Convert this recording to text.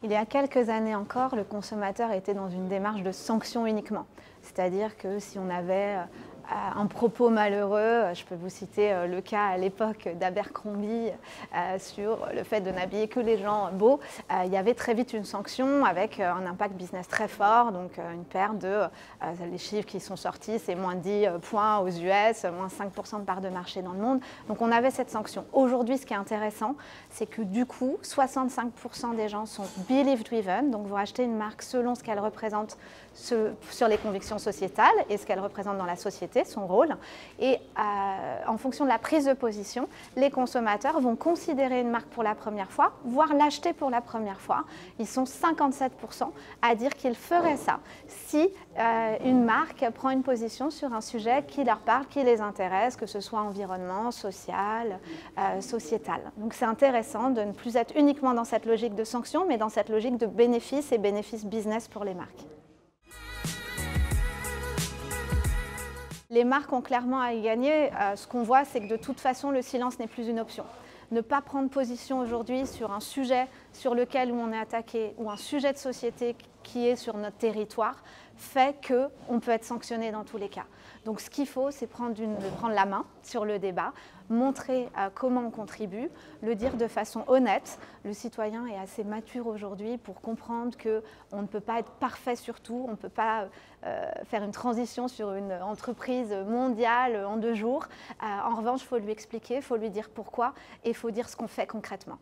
Il y a quelques années encore, le consommateur était dans une démarche de sanction uniquement. C'est-à-dire que si on avait un propos malheureux, je peux vous citer le cas à l'époque d'Abercrombie sur le fait de n'habiller que les gens beaux, il y avait très vite une sanction avec un impact business très fort, donc une perte de, les chiffres qui sont sortis, c'est moins 10 points aux US, moins 5% de part de marché dans le monde, donc on avait cette sanction. Aujourd'hui, ce qui est intéressant, c'est que du coup, 65% des gens sont belief driven, donc vont acheter une marque selon ce qu'elle représente sur les convictions sociétales et ce qu'elle représente dans la société, son rôle. Et en fonction de la prise de position, les consommateurs vont considérer une marque pour la première fois, voire l'acheter pour la première fois. Ils sont 57% à dire qu'ils feraient ça si une marque prend une position sur un sujet qui leur parle, qui les intéresse, que ce soit environnement, social, sociétal. Donc c'est intéressant de ne plus être uniquement dans cette logique de sanction, mais dans cette logique de bénéfice et bénéfice business pour les marques. Les marques ont clairement à y gagner. Ce qu'on voit, c'est que de toute façon, le silence n'est plus une option. Ne pas prendre position aujourd'hui sur un sujet sur lequel on est attaqué ou un sujet de société qui est sur notre territoire fait qu'on peut être sanctionné dans tous les cas. Donc ce qu'il faut, c'est prendre la main sur le débat, montrer comment on contribue, le dire de façon honnête. Le citoyen est assez mature aujourd'hui pour comprendre qu'on ne peut pas être parfait sur tout, on ne peut pas faire une transition sur une entreprise mondiale en 2 jours. En revanche, il faut lui expliquer, il faut lui dire pourquoi et il faut dire ce qu'on fait concrètement.